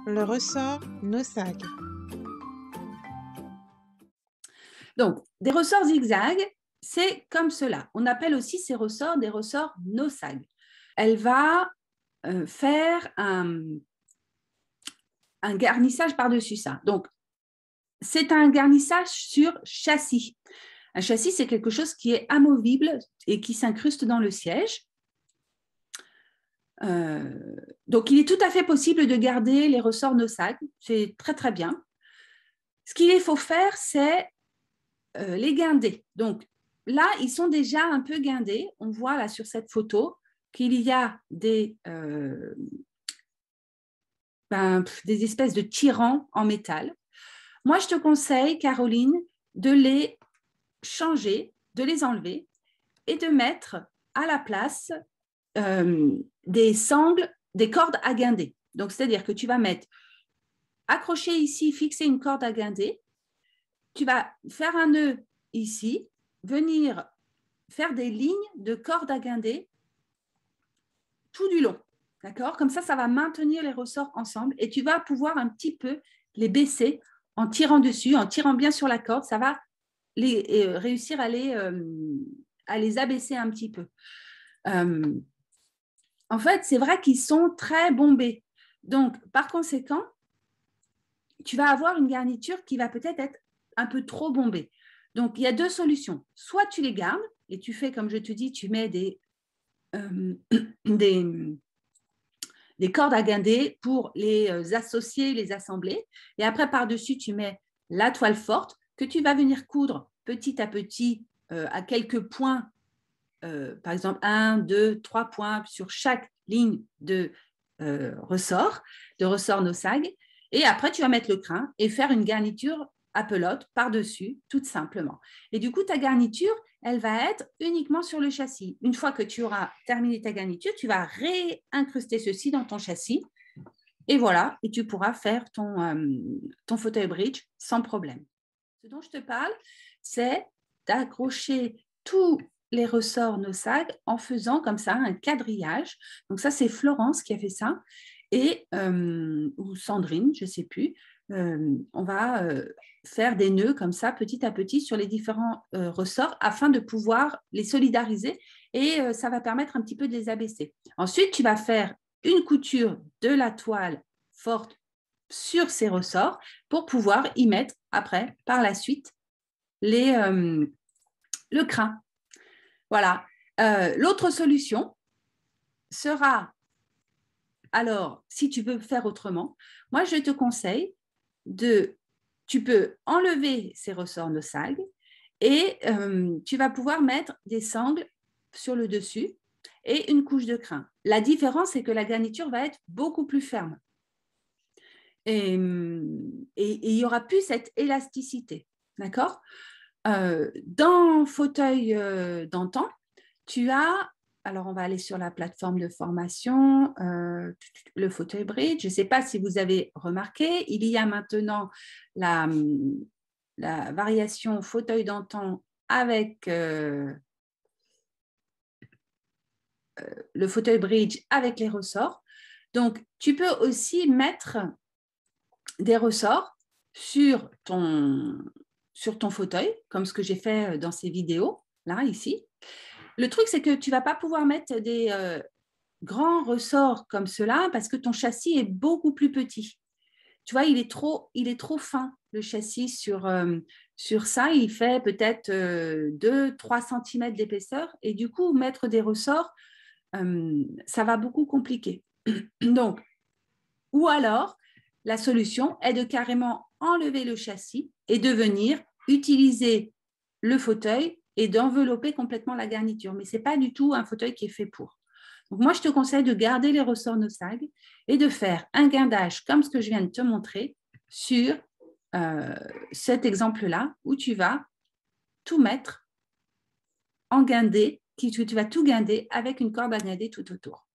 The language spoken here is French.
Le ressort Nosag. Donc, des ressorts zigzag, c'est comme cela. On appelle aussi ces ressorts des ressorts no-sag. Elle va faire un garnissage par-dessus ça. Donc, c'est un garnissage sur châssis. Un châssis, c'est quelque chose qui est amovible et qui s'incruste dans le siège. Donc, il est tout à fait possible de garder les ressorts no-sag. C'est très, très bien. Ce qu'il faut faire, c'est les guindés. Donc, là, ils sont déjà un peu guindés. On voit là sur cette photo qu'il y a des espèces de tirants en métal. Moi, je te conseille, Caroline, de les changer, de les enlever et de mettre à la place des sangles, des cordes à guinder. Donc, c'est-à-dire que tu vas mettre, accrocher ici, fixer une corde à guinder, tu vas faire un nœud ici, venir faire des lignes de cordes à guinder tout du long. D'accord? Comme ça va maintenir les ressorts ensemble et tu vas pouvoir un petit peu les baisser en tirant dessus, en tirant bien sur la corde. Ça va réussir à les abaisser un petit peu. En fait, c'est vrai qu'ils sont très bombés. Donc, par conséquent, tu vas avoir une garniture qui va peut-être être un peu trop bombée. Donc, il y a deux solutions. Soit tu les gardes et tu fais, comme je te dis, tu mets des cordes à guinder pour les associer, les assembler. Et après, par-dessus, tu mets la toile forte que tu vas venir coudre petit à petit à quelques points, par exemple 1, 2, 3 points sur chaque ligne de ressort no-sag. Et après, tu vas mettre le crin et faire une garniture à pelote par-dessus, tout simplement. Et du coup, ta garniture, elle va être uniquement sur le châssis. Une fois que tu auras terminé ta garniture, tu vas réincruster ceci dans ton châssis. Et voilà, et tu pourras faire ton fauteuil bridge sans problème. Ce dont je te parle, c'est d'accrocher tous les ressorts no-sag en faisant comme ça un quadrillage. Donc ça, c'est Florence qui a fait ça, ou Sandrine, je ne sais plus. On va faire des nœuds comme ça, petit à petit, sur les différents ressorts afin de pouvoir les solidariser et ça va permettre un petit peu de les abaisser. Ensuite, tu vas faire une couture de la toile forte sur ces ressorts pour pouvoir y mettre après, par la suite, le crin. Voilà. L'autre solution sera, alors, si tu veux faire autrement, moi, je te conseille tu peux enlever ces ressorts no-sag et tu vas pouvoir mettre des sangles sur le dessus et une couche de crin. La différence, c'est que la garniture va être beaucoup plus ferme. Et il n'y aura plus cette élasticité. D'accord? Dans fauteuil d'antan, tu as, alors on va aller sur la plateforme de formation, le fauteuil bridge. Je ne sais pas si vous avez remarqué, il y a maintenant la variation fauteuil d'antan avec le fauteuil bridge avec les ressorts. Donc, tu peux aussi mettre des ressorts sur ton fauteuil, comme ce que j'ai fait dans ces vidéos, là, ici. Le truc, c'est que tu ne vas pas pouvoir mettre des grands ressorts comme cela parce que ton châssis est beaucoup plus petit. Tu vois, il est trop fin, le châssis sur ça. Il fait peut-être 2-3 cm d'épaisseur. Et du coup, mettre des ressorts, ça va beaucoup compliquer. Donc, ou alors, la solution est de carrément enlever le châssis et de venir utiliser le fauteuil et d'envelopper complètement la garniture. Mais ce n'est pas du tout un fauteuil qui est fait pour. Donc moi, je te conseille de garder les ressorts no-sag et de faire un guindage comme ce que je viens de te montrer sur cet exemple-là où tu vas tout mettre en guindé, tu vas tout guinder avec une corde à guinder tout autour.